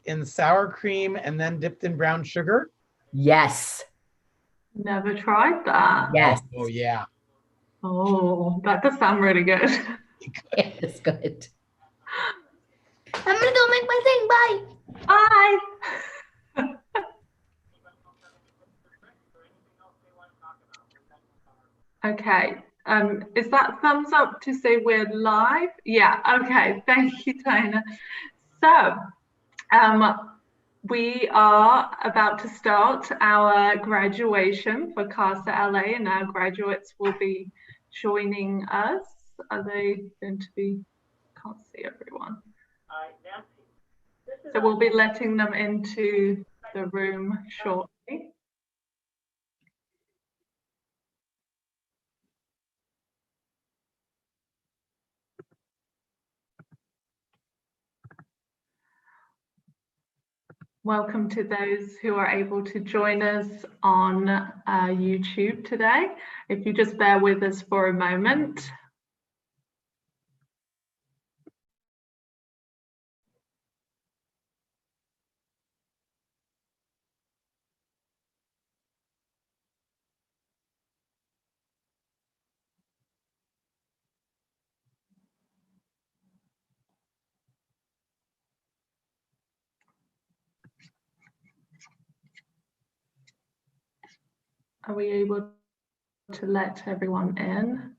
in sour cream and then dipped in brown sugar? Yes. Never tried that. Yes. Oh yeah. Oh, that does sound really good. It's good. I'm gonna go make my thing. Bye. Bye. Okay. Is that thumbs up to say we're live? Yeah. Okay. Thank you, Dana. So, we are about to start our graduation for CASA LA, and our graduates will be joining us. Are they going to be? Can't see everyone. So we'll be letting them into the room shortly. Welcome to those who are able to join us on YouTube today. If you just bear with us for a moment. Are we able to let everyone in?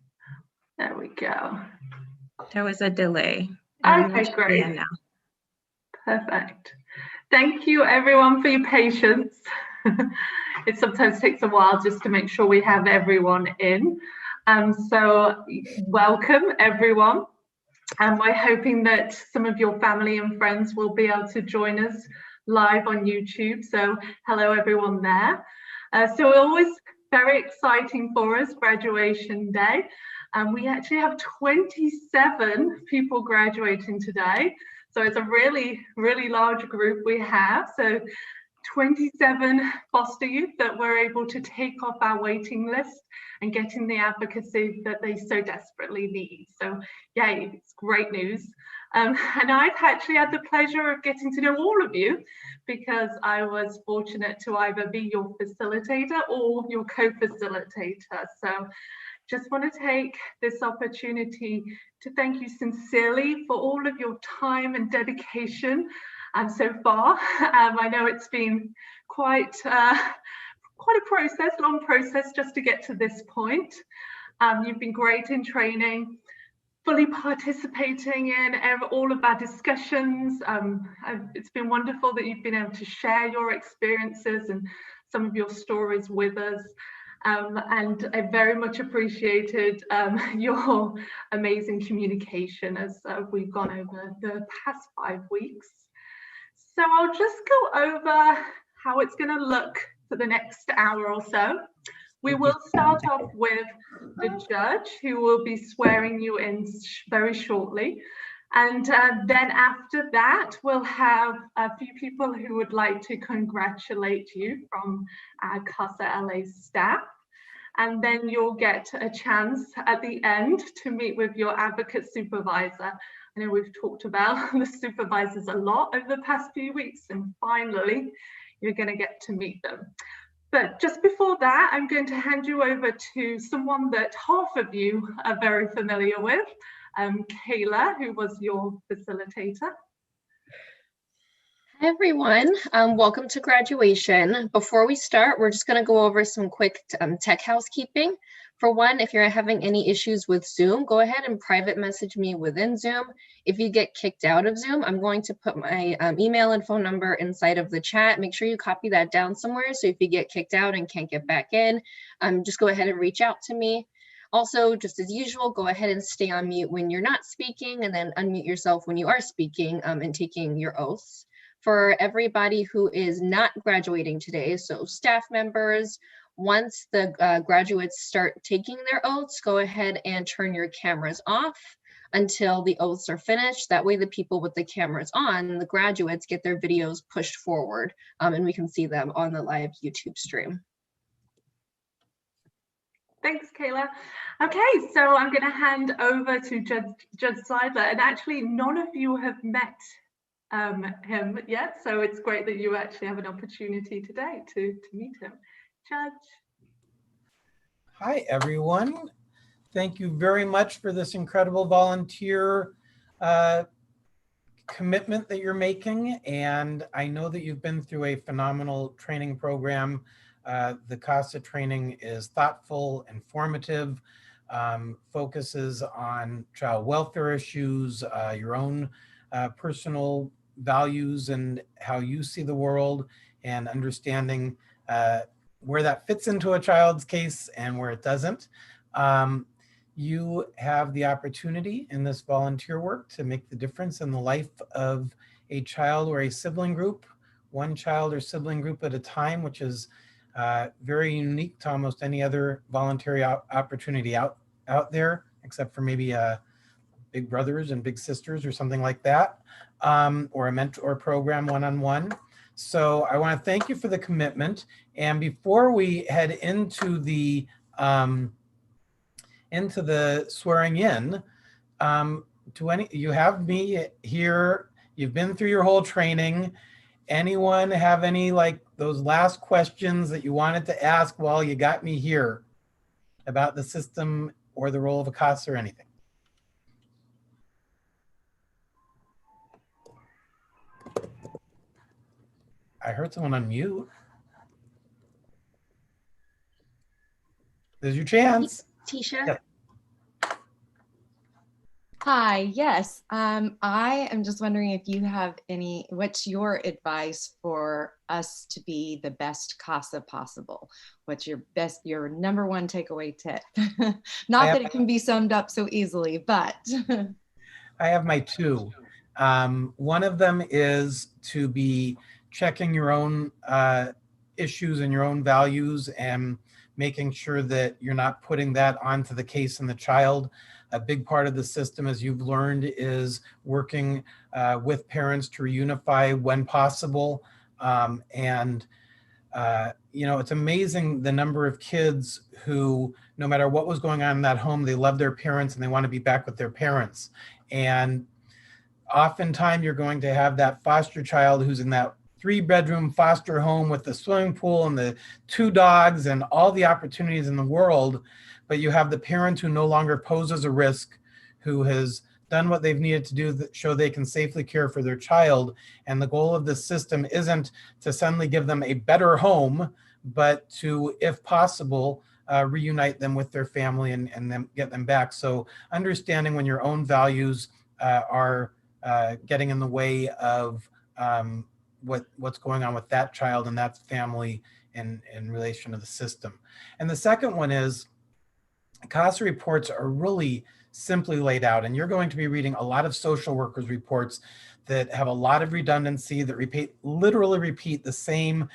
There we go. There was a delay. Okay, great. Now. Perfect. Thank you everyone for your patience. It sometimes takes a while just to make sure we have everyone in. So welcome everyone. And we're hoping that some of your family and friends will be able to join us live on YouTube. So hello everyone there. So always very exciting for us, graduation day. We actually have 27 people graduating today. So it's a really, really large group we have. So 27 foster youth that we're able to take off our waiting list and getting the advocacy that they so desperately need. So yay, it's great news. And I've actually had the pleasure of getting to know all of you because I was fortunate to either be your facilitator or your co-facilitator. So just want to take this opportunity to thank you sincerely for all of your time and dedication so far. I know it's been quite a process, long process just to get to this point. You've been great in training, fully participating in all of our discussions. It's been wonderful that you've been able to share your experiences and some of your stories with us. And I very much appreciated your amazing communication as we've gone over the past 5 weeks. So I'll just go over how it's going to look for the next hour or so. We will start off with the judge who will be swearing you in very shortly. And then after that, we'll have a few people who would like to congratulate you from our CASA LA staff. And then you'll get a chance at the end to meet with your advocate supervisor. I know we've talked about the supervisors a lot over the past few weeks, and finally, you're going to get to meet them. But just before that, I'm going to hand you over to someone that half of you are very familiar with, Kayla, who was your facilitator. Hi everyone, welcome to graduation. Before we start, we're just going to go over some quick tech housekeeping. For one, if you're having any issues with Zoom, go ahead and private message me within Zoom. If you get kicked out of Zoom, I'm going to put my email and phone number inside of the chat. Make sure you copy that down somewhere, so if you get kicked out and can't get back in, just go ahead and reach out to me. Also, just as usual, go ahead and stay on mute when you're not speaking, and then unmute yourself when you are speaking and taking your oaths. For everybody who is not graduating today, so staff members, once the graduates start taking their oaths, go ahead and turn your cameras off until the oaths are finished. That way the people with the cameras on, the graduates, get their videos pushed forward and we can see them on the live YouTube stream. Thanks, Kayla. Okay, so I'm going to hand over to Judge Seidler. And actually, none of you have met him yet, so it's great that you actually have an opportunity today to meet him. Judge. Hi, everyone. Thank you very much for this incredible volunteer commitment that you're making. And I know that you've been through a phenomenal training program. The CASA training is thoughtful, informative, focuses on child welfare issues, your own personal values and how you see the world, and understanding where that fits into a child's case and where it doesn't. You have the opportunity in this volunteer work to make the difference in the life of a child or a sibling group, one child or sibling group at a time, which is very unique to almost any other voluntary opportunity out there, except for maybe Big Brothers and Big Sisters or something like that, or a mentor program one-on-one. So I want to thank you for the commitment. And before we head into the swearing in, you have me here, you've been through your whole training. Anyone have any like those last questions that you wanted to ask while you got me here about the system or the role of a CASA or anything? I heard someone unmute. There's your chance. Tisha? Yep. Hi, yes. I am just wondering if you have what's your advice for us to be the best CASA possible? What's your number one takeaway tip? Not that it can be summed up so easily, but. I have my two. One of them is to be checking your own issues and your own values and making sure that you're not putting that onto the case and the child. A big part of the system, as you've learned, is working with parents to reunify when possible. It's amazing the number of kids who, no matter what was going on in that home, they love their parents and they want to be back with their parents. And oftentimes you're going to have that foster child who's in that 3-bedroom foster home with the swimming pool and the 2 dogs and all the opportunities in the world, but you have the parent who no longer poses a risk, who has done what they've needed to do to show they can safely care for their child. And the goal of this system isn't to suddenly give them a better home, but to, if possible, reunite them with their family and then get them back. So understanding when your own values are getting in the way of what's going on with that child and that family in relation to the system. And the second one is CASA reports are really simply laid out, and you're going to be reading a lot of social workers reports that have a lot of redundancy, that literally repeat the same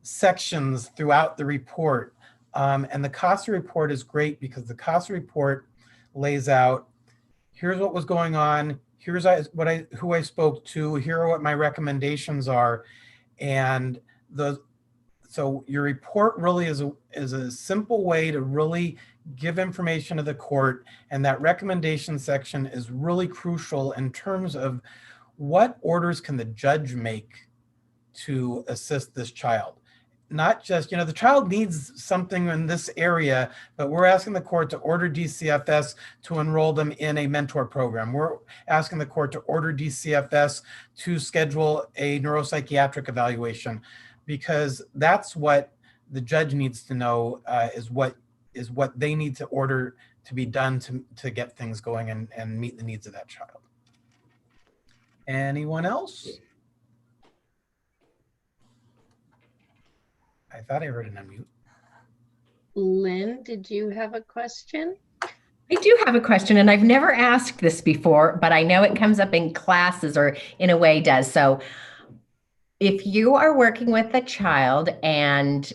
sections throughout the report. And the CASA report is great because the CASA report lays out, here's what was going on, here's who I spoke to, here are what my recommendations are. And so your report really is a simple way to really give information to the court, and that recommendation section is really crucial in terms of what orders can the judge make to assist this child. Not just, the child needs something in this area, but we're asking the court to order DCFS to enroll them in a mentor program. We're asking the court to order DCFS to schedule a neuropsychiatric evaluation, because that's what the judge needs to know, is what they need to order to be done to get things going and meet the needs of that child. Anyone else? I thought I heard an unmute. Lynn, did you have a question? I do have a question, and I've never asked this before, but I know it comes up in classes, or in a way does. So if you are working with a child and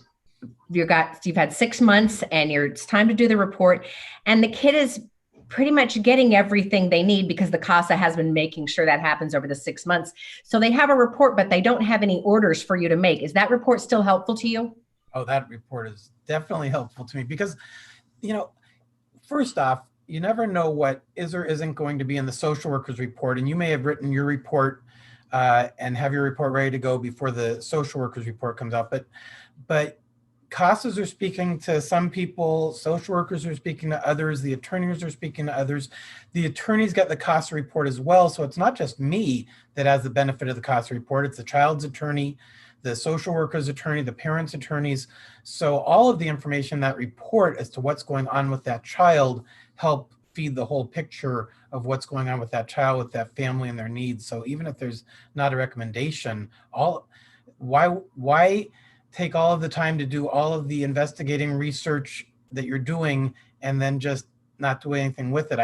you've had 6 months and it's time to do the report, and the kid is pretty much getting everything they need because the CASA has been making sure that happens over the 6 months. So they have a report, but they don't have any orders for you to make. Is that report still helpful to you? Oh, that report is definitely helpful to me because, first off, you never know what is or isn't going to be in the social worker's report. And you may have written your report and have your report ready to go before the social workers report comes out. But CASAs are speaking to some people, social workers are speaking to others, the attorneys are speaking to others. The attorneys get the CASA report as well, so it's not just me that has the benefit of the CASA report, it's the child's attorney, the social worker's attorney, the parents' attorneys. So all of the information in that report as to what's going on with that child help feed the whole picture of what's going on with that child, with that family and their needs. So even if there's not a recommendation, why take all of the time to do all of the investigating research that you're doing and then just not do anything with it?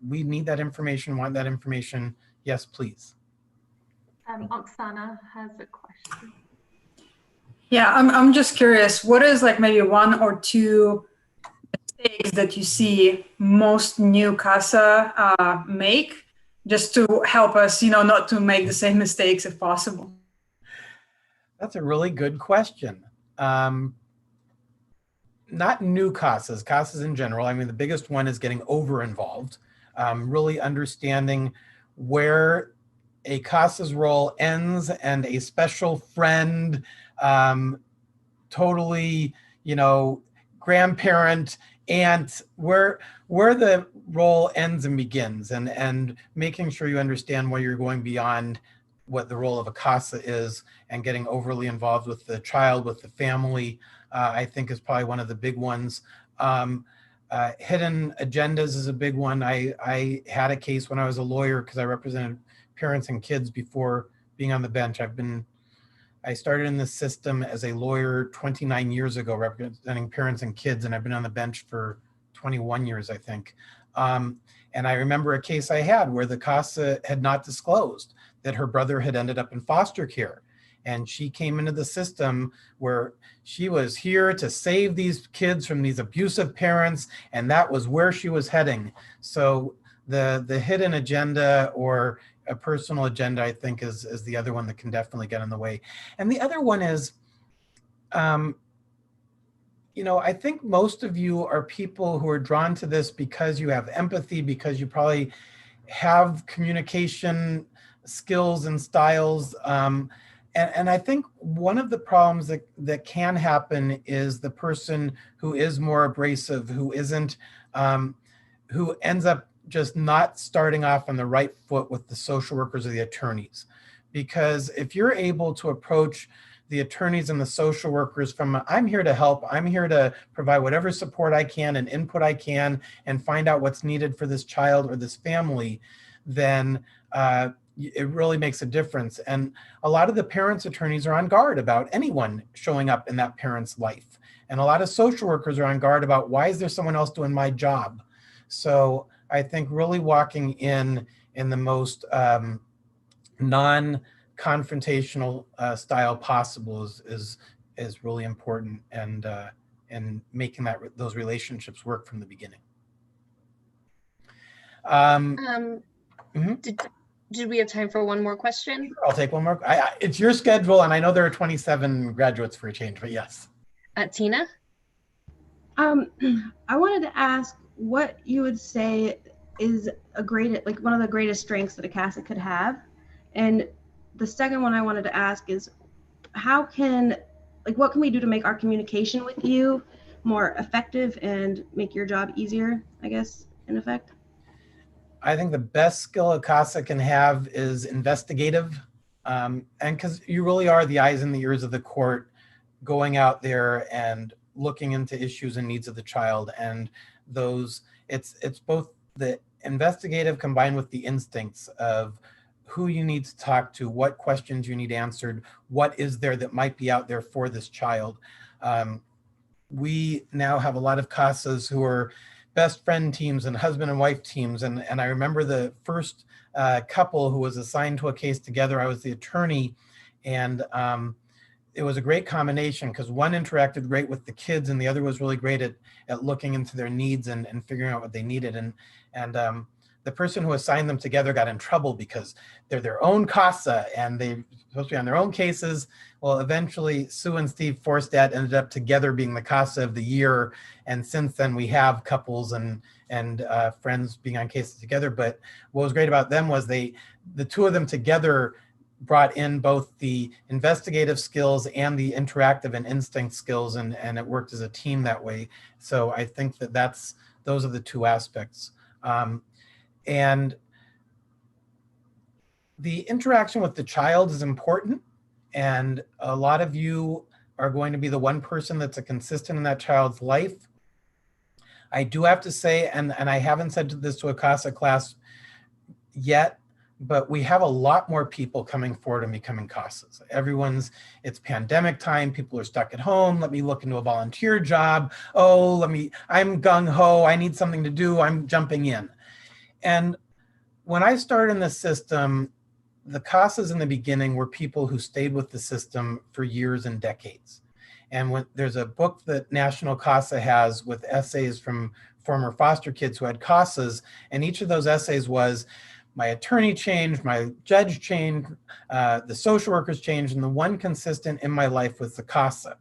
We need that information, want that information. Yes, please. Oksana has a question. Yeah, I'm just curious, what is like maybe one or two mistakes that you see most new CASA make, just to help us, not to make the same mistakes if possible? That's a really good question. Not new CASAs in general. I mean, the biggest one is getting over involved, really understanding where a CASA's role ends and a special friend, totally, grandparent, aunt, where the role ends and begins, and making sure you understand where you're going beyond what the role of a CASA is, and getting overly involved with the child, with the family, I think is probably one of the big ones. Hidden agendas is a big one. I had a case when I was a lawyer because I represented parents and kids before being on the bench. I started in this system as a lawyer 29 years ago, representing parents and kids, and I've been on the bench for 21 years, I think. And I remember a case I had where the CASA had not disclosed that her brother had ended up in foster care. And she came into the system where she was here to save these kids from these abusive parents, and that was where she was heading. So the hidden agenda or a personal agenda, I think, is the other one that can definitely get in the way. And the other one is, I think most of you are people who are drawn to this because you have empathy, because you probably have communication skills and styles. And I think one of the problems that can happen is the person who is more abrasive, who isn't, who ends up just not starting off on the right foot with the social workers or the attorneys. Because if you're able to approach the attorneys and the social workers from, I'm here to help, I'm here to provide whatever support I can and input I can and find out what's needed for this child or this family, then it really makes a difference. And a lot of the parents' attorneys are on guard about anyone showing up in that parent's life. And a lot of social workers are on guard about, why is there someone else doing my job? So I think really walking in the most non-confrontational style possible is really important, and making those relationships work from the beginning. Did we have time for one more question? I'll take one more. It's your schedule, and I know there are 27 graduates for a change, but yes. Tina? I wanted to ask what you would say is one of the greatest strengths that a CASA could have. And the second one I wanted to ask is, what can we do to make our communication with you more effective and make your job easier, I guess, in effect? I think the best skill a CASA can have is investigative. And because you really are the eyes and the ears of the court, going out there and looking into issues and needs of the child. And it's both the investigative combined with the instincts of who you need to talk to, what questions you need answered, what is there that might be out there for this child. We now have a lot of CASAs who are best friend teams and husband and wife teams. And I remember the first couple who was assigned to a case together. I was the attorney, and it was a great combination because one interacted great with the kids and the other was really great at looking into their needs and figuring out what they needed. And the person who assigned them together got in trouble because they're their own CASA and they're supposed to be on their own cases. Well, eventually Sue and Steve Forstad ended up together being the CASA of the year. And since then we have couples and friends being on cases together. But what was great about them was the two of them together brought in both the investigative skills and the interactive and instinct skills, and it worked as a team that way. So I think that those are the two aspects. And the interaction with the child is important, and a lot of you are going to be the one person that's a consistent in that child's life. I do have to say, and I haven't said this to a CASA class yet, but we have a lot more people coming forward and becoming CASAs. It's pandemic time, people are stuck at home, let me look into a volunteer job. Oh, I'm gung-ho, I need something to do, I'm jumping in. And when I started in the system, the CASAs in the beginning were people who stayed with the system for years and decades. And there's a book that National CASA has with essays from former foster kids who had CASAs, and each of those essays was, my attorney changed, my judge changed, the social workers changed, and the one consistent in my life was the CASA.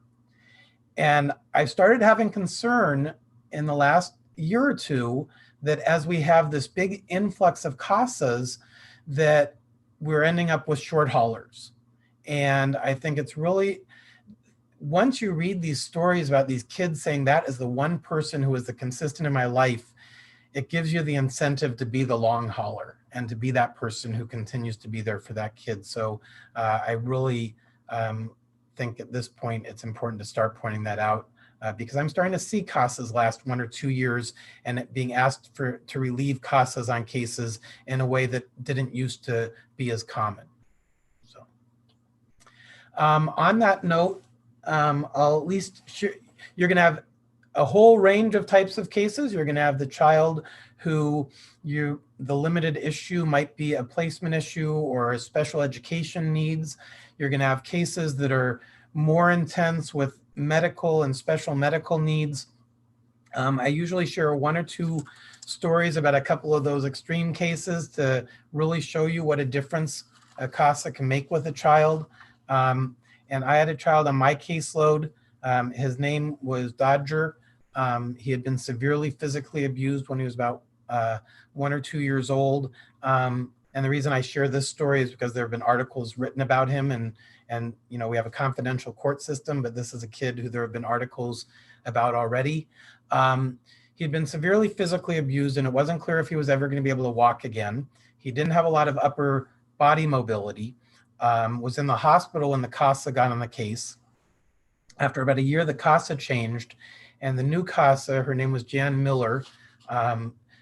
And I started having concern in the last year or two that as we have this big influx of CASAs, that we're ending up with short haulers. And I think it's really, once you read these stories about these kids saying that is the one person who is the consistent in my life, it gives you the incentive to be the long hauler and to be that person who continues to be there for that kid. So I really think at this point, it's important to start pointing that out because I'm starting to see CASAs last 1 or 2 years and it being asked to relieve CASAs on cases in a way that didn't used to be as common. So on that note, I'll at least you're going to have a whole range of types of cases. You're going to have the child who the limited issue might be a placement issue or a special education needs. You're going to have cases that are more intense with medical and special medical needs. I usually share 1 or 2 stories about a couple of those extreme cases to really show you what a difference a CASA can make with a child. And I had a child on my caseload. His name was Dodger. He had been severely physically abused when he was about 1 or 2 years old. And the reason I share this story is because there have been articles written about him, and you know, we have a confidential court system, but this is a kid who there have been articles about already. He'd been severely physically abused, and it wasn't clear if he was ever going to be able to walk again. He didn't have a lot of upper body mobility, was in the hospital when the CASA got on the case. After about a year, the CASA changed, and the new CASA, her name was Jan Miller,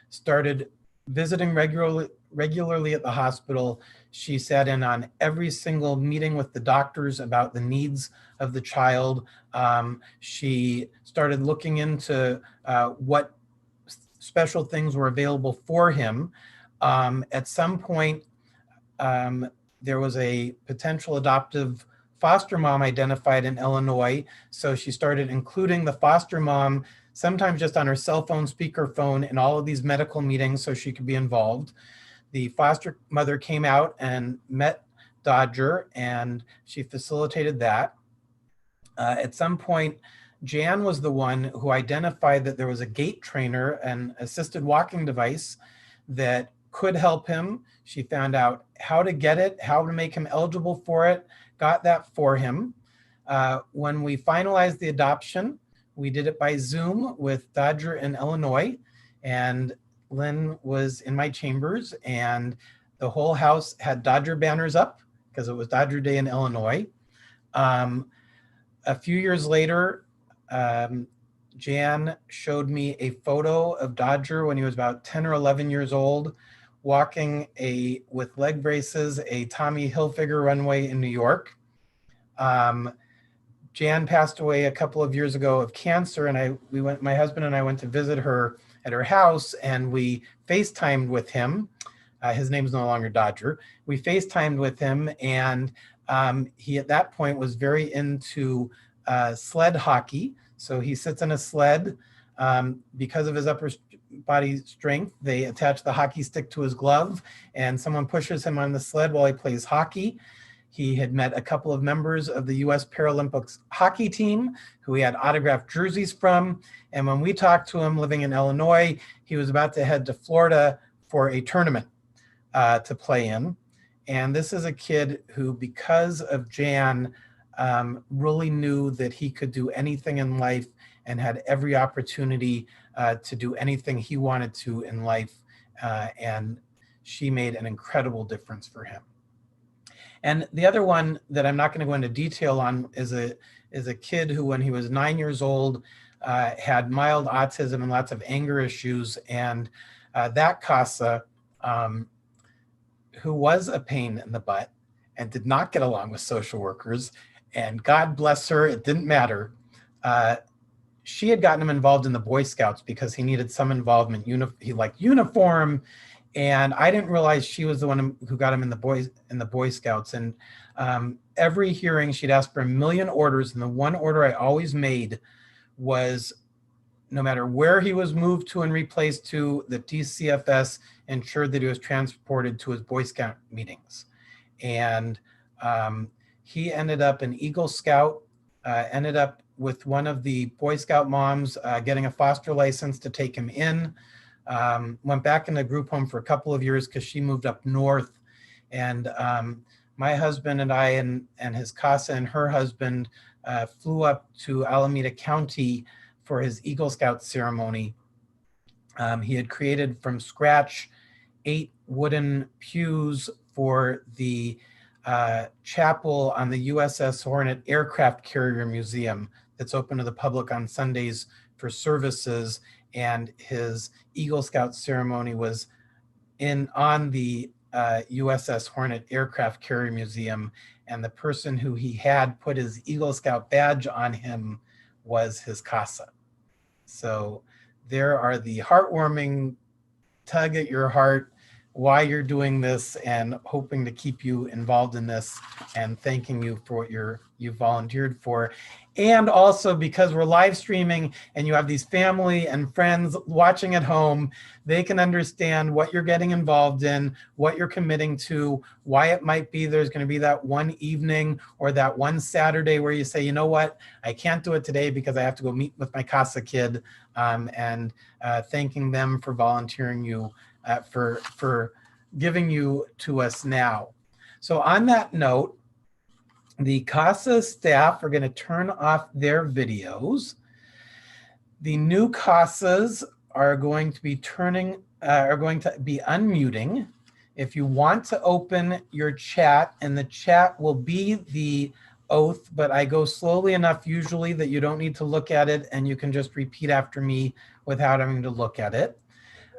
started visiting regularly at the hospital. She sat in on every single meeting with the doctors about the needs of the child. She started looking into what special things were available for him. At some point, there was a potential adoptive foster mom identified in Illinois. So she started including the foster mom, sometimes just on her cell phone, speakerphone, in all of these medical meetings so she could be involved. The foster mother came out and met Dodger, and she facilitated that. At some point, Jan was the one who identified that there was a gait trainer, an assisted walking device that could help him. She found out how to get it, how to make him eligible for it, got that for him. When we finalized the adoption, we did it by Zoom with Dodger in Illinois, and Lynn was in my chambers, and the whole house had Dodger banners up because it was Dodger Day in Illinois. A few years later, Jan showed me a photo of Dodger when he was about 10 or 11 years old, walking with leg braces, a Tommy Hilfiger runway in New York. Jan passed away a couple of years ago of cancer, and my husband and I went to visit her at her house, and we FaceTimed with him. His name's no longer Dodger. We FaceTimed with him, and he at that point was very into sled hockey. So he sits in a sled. Because of his upper body strength, they attach the hockey stick to his glove, and someone pushes him on the sled while he plays hockey. He had met a couple of members of the U.S. Paralympics hockey team who he had autographed jerseys from. And when we talked to him living in Illinois, he was about to head to Florida for a tournament to play in. And this is a kid who, because of Jan, really knew that he could do anything in life and had every opportunity to do anything he wanted to in life. And she made an incredible difference for him. And the other one that I'm not going to go into detail on is a kid who, when he was 9 years old, had mild autism and lots of anger issues. And that CASA, who was a pain in the butt and did not get along with social workers, and God bless her, it didn't matter. She had gotten him involved in the Boy Scouts because he needed some involvement. He liked uniform, and I didn't realize she was the one who got him in the Boy Scouts. And every hearing, she'd ask for 1 million orders, and the one order I always made was, no matter where he was moved to and replaced to, the DCFS ensured that he was transported to his Boy Scout meetings. And he ended up an Eagle Scout, ended up with one of the Boy Scout moms getting a foster license to take him in. Went back in the group home for a couple of years because she moved up north. And my husband and I and his CASA and her husband flew up to Alameda County for his Eagle Scout ceremony. He had created from scratch 8 wooden pews for the chapel on the USS Hornet Aircraft Carrier Museum that's open to the public on Sundays for services. And his Eagle Scout ceremony was on the USS Hornet Aircraft Carrier Museum. And the person who he had put his Eagle Scout badge on him was his CASA. So there are the heartwarming tug at your heart why you're doing this, and hoping to keep you involved in this, and thanking you for what you volunteered for. And also, because we're live streaming and you have these family and friends watching at home, they can understand what you're getting involved in, what you're committing to, why it might be there's going to be that one evening or that one Saturday where you say, you know what, I can't do it today because I have to go meet with my CASA kid, and thanking them for volunteering you, for giving you to us now. So on that note, the CASA staff are going to turn off their videos. The new CASAs are going to be unmuting. If you want to open your chat, and the chat will be the oath, but I go slowly enough usually that you don't need to look at it, and you can just repeat after me without having to look at it.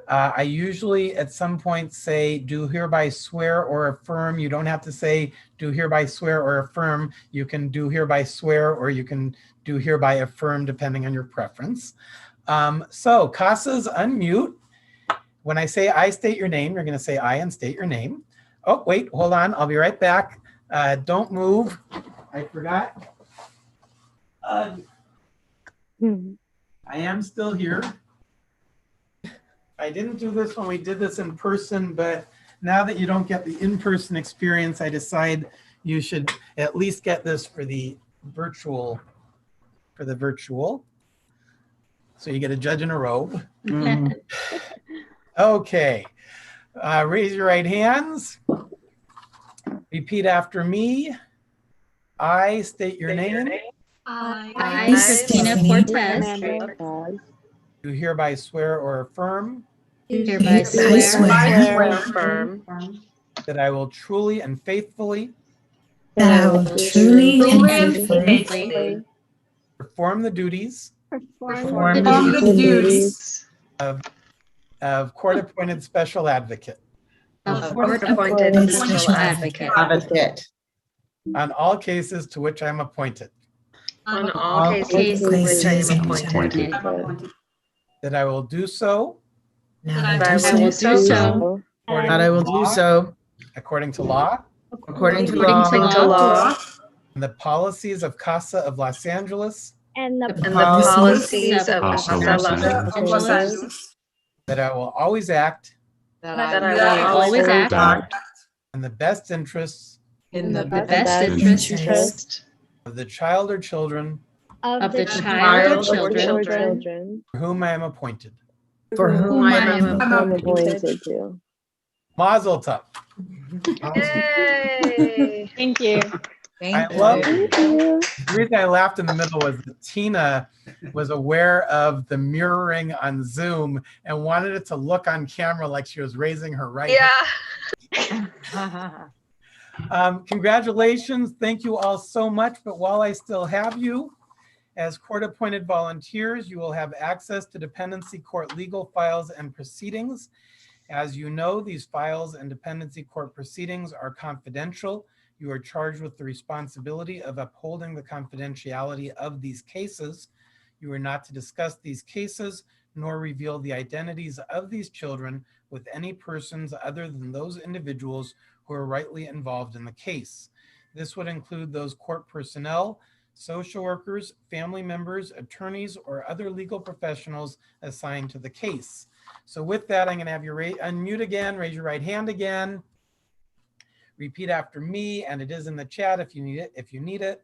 I usually at some point say, do hereby swear or affirm. You don't have to say, do hereby swear or affirm. You can do hereby swear, or you can do hereby affirm, depending on your preference. So CASAs, unmute. When I say I state your name, you're going to say I and state your name. Oh, wait, hold on. I'll be right back. Don't move. I forgot. I am still here. I didn't do this when we did this in person, but now that you don't get the in-person experience, I decide you should at least get this for the virtual. So you get a judge in a robe. Okay. Raise your right hands. Repeat after me. I state your name. I, Christina Cortez, Do hereby swear or affirm hereby swear or affirm that I will truly and faithfully that I will truly and faithfully perform the duties of court-appointed special advocate on all cases to which I am appointed, on all cases which I am appointed, that I will do so that I will do so according to law according to law and the policies of CASA of Los Angeles, and the policies of CASA Los Los Angeles, that I will always act that I will always act in the best interests in the best interest of the child or children of the child or children for whom I am appointed. for whom I am appointed. Mazel tov. Yay! Thank you. I Thank love you. the reason I laughed in the middle was that Tina was aware of the mirroring on Zoom and wanted it to look on camera like she was raising her right hand. Congratulations. Thank you all so much. But while I still have you, as court-appointed volunteers, you will have access to dependency court legal files and proceedings. As you know, these files and dependency court proceedings are confidential. You are charged with the responsibility of upholding the confidentiality of these cases. You are not to discuss these cases nor reveal the identities of these children with any persons other than those individuals who are rightly involved in the case. This would include those court personnel, social workers, family members, attorneys, or other legal professionals assigned to the case. So with that, I'm going to have you unmute again, raise your right hand again. Repeat after me, and it is in the chat if you need it.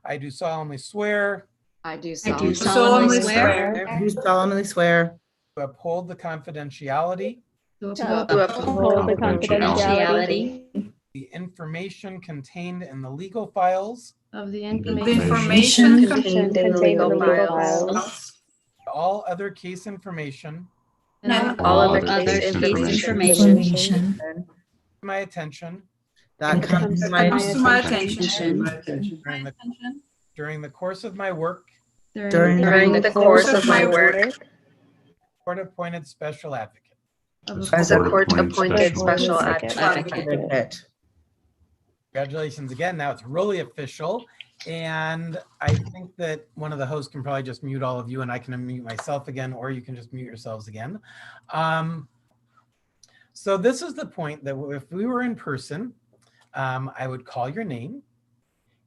I do solemnly swear. I do solemnly swear. I do solemnly swear To uphold the confidentiality. To uphold the confidentiality The information contained in the legal files. of the The information information contained in the legal files All other case information. and all other case information My attention. that comes to comes to my my attention During the course of my work. during the course of my work Court-appointed special advocate. as as a a court-appointed special advocate. advocate. Congratulations again. Now it's really official. And I think that one of the hosts can probably just mute all of you and I can unmute myself again, or you can just mute yourselves again. So this is the point that if we were in person, I would call your name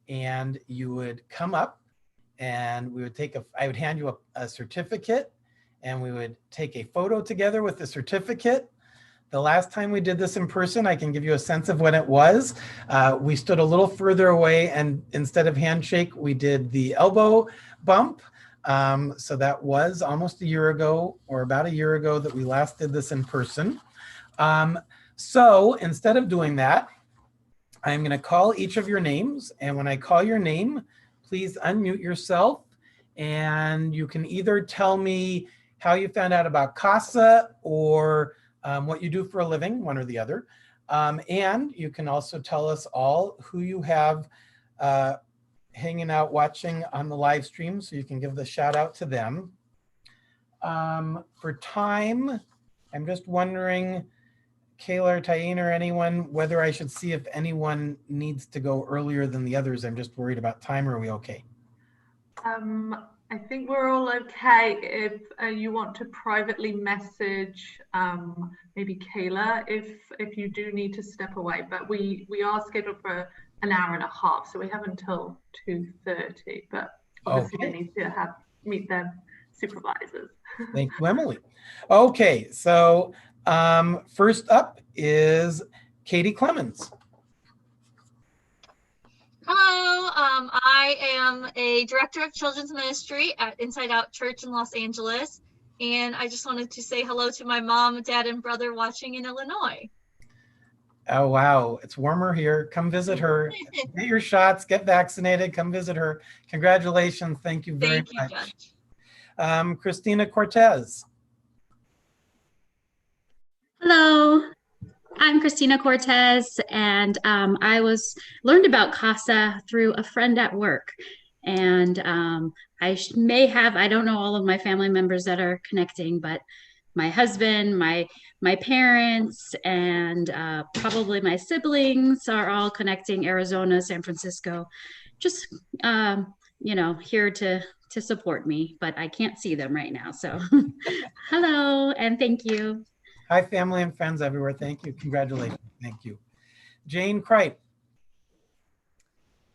and you would come up and we would I would hand you a certificate and we would take a photo together with the certificate. The last time we did this in person, I can give you a sense of when it was. We stood a little further away and instead of handshake, we did the elbow bump. So that was almost a year ago or about a year ago that we last did this in person. So instead of doing that, I'm going to call each of your names. And when I call your name, please unmute yourself. And you can either tell me how you found out about CASA or what you do for a living, one or the other. And you can also tell us all who you have hanging out watching on the live stream, so you can give the shout out to them. For time, I'm just wondering, Kayla or Tyene or anyone, whether I should see if anyone needs to go earlier than the others. I'm just worried about time. Are we okay? I think we're all okay. If you want to privately message maybe Kayla if you do need to step away, but we are scheduled for an hour and a half, so we have until 2:30. But obviously they need to meet their supervisors. Thank you, Emily. Okay, so first up is Katie Clemens. Hello, I am a director of children's ministry at Inside Out Church in Los Angeles. And I just wanted to say hello to my mom, dad, and brother watching in Illinois. Oh, wow. It's warmer here. Come visit her. Get your shots, get vaccinated, come visit her. Congratulations. Thank you very much. Judge. Christina Cortez. Hello, I'm Christina Cortez, and I learned about CASA through a friend at work. And I don't know all of my family members that are connecting, but my husband, my parents, and probably my siblings are all connecting. Arizona, San Francisco, just here to support me, but I can't see them right now. So hello, and thank you. Hi, family and friends everywhere. Thank you. Congratulations. Thank you. Jane Kripe.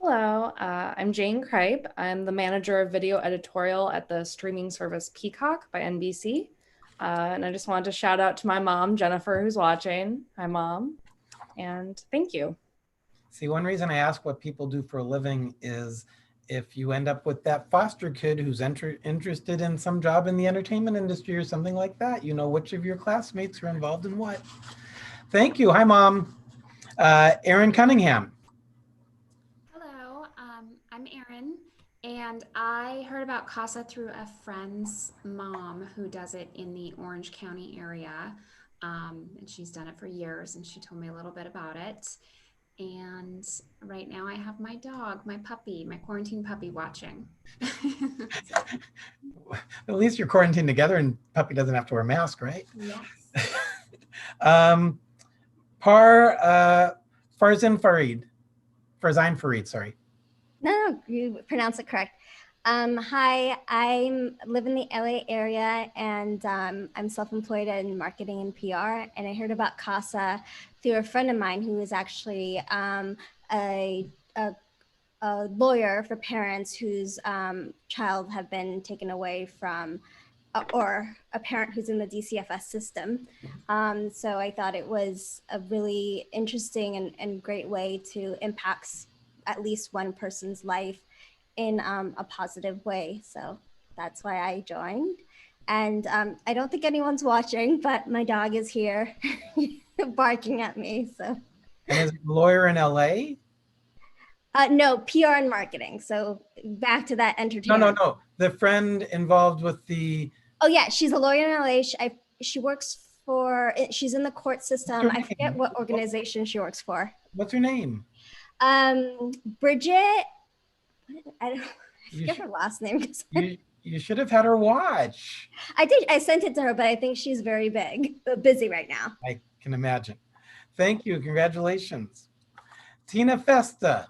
Hello, I'm Jane Kripe. I'm the manager of video editorial at the streaming service Peacock by NBC. And I just wanted to shout out to my mom, Jennifer, who's watching. Hi, Mom. And thank you. See, one reason I ask what people do for a living is if you end up with that foster kid who's interested in some job in the entertainment industry or something like that, you know which of your classmates are involved in what. Thank you. Hi, Mom. Erin Cunningham. Hello, I'm Erin, and I heard about CASA through a friend's mom who does it in the Orange County area. And she's done it for years, and she told me a little bit about it. And right now I have my dog, my puppy, my quarantine puppy watching. At least you're quarantined together and puppy doesn't have to wear a mask, right? Yes. Farzan Farid, sorry. No, you pronounce it correct. Hi, I live in the LA area, and I'm self-employed in marketing and PR. And I heard about CASA through a friend of mine who is actually a lawyer for parents whose child have been taken away from, or a parent who's in the DCFS system. So I thought it was a really interesting and great way to impact at least one person's life in a positive way. So that's why I joined. And I don't think anyone's watching, but my dog is here barking at me. So. And is a lawyer in LA? No, PR and marketing. So back to that entertainment. No. The friend involved with the. Oh yeah, she's a lawyer in LA. She works for. She's in the court system. I forget what organization she works for. What's her name? Bridget. I forget her last name. You should have had her watch. I did. I sent it to her, but I think she's very busy right now. I can imagine. Thank you. Congratulations. Tina Festa.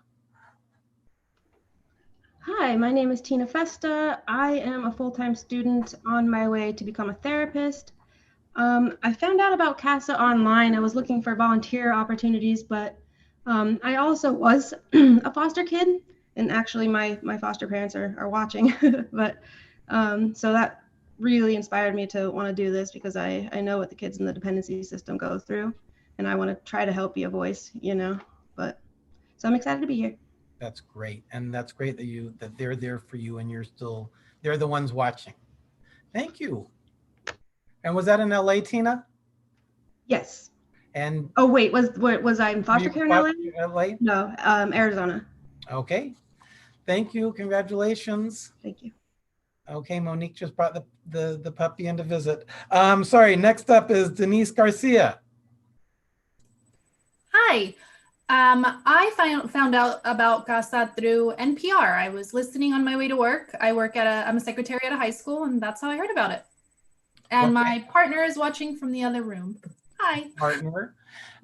Hi, my name is Tina Festa. I am a full-time student on my way to become a therapist. I found out about CASA online. I was looking for volunteer opportunities, but I also was a foster kid, and actually my foster parents are watching. But so that really inspired me to want to do this, because I know what the kids in the dependency system go through, and I want to try to help be a voice, but so I'm excited to be here. That's great. And that's great that they're there for you and they're the ones watching. Thank you. And was that in LA, Tina? Yes. And oh wait, was I in foster care in LA? No, Arizona. Okay. Thank you. Congratulations. Thank you. Okay, Monique just brought the puppy in to visit. Sorry, next up is Denise Garcia. Hi. I found out about CASA through NPR. I was listening on my way to work. I'm a secretary at a high school, and that's how I heard about it. And my partner is watching from the other room. Hi. Partner.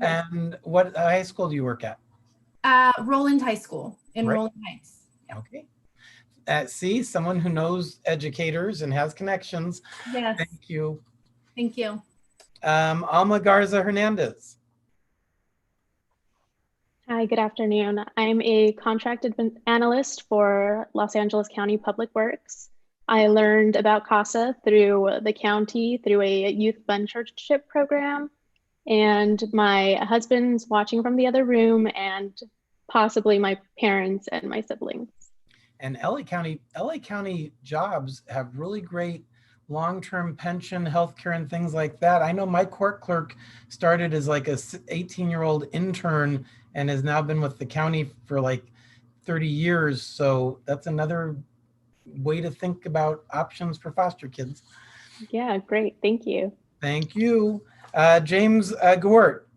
And what high school do you work at? Roland High School in Roland Heights. Okay. See, someone who knows educators and has connections. Yes. Thank you. Thank you. Alma Garza Hernandez. Hi, good afternoon. I'm a contract analyst for Los Angeles County Public Works. I learned about CASA through the county through a youth mentorship program, and my husband's watching from the other room, and possibly my parents and my siblings. And LA County jobs have really great long-term pension, healthcare, and things like that. I know my court clerk started as like a 18-year-old intern and has now been with the county for like 30 years. So that's another way to think about options for foster kids. Yeah, great. Thank you. Thank you. Jim Gort.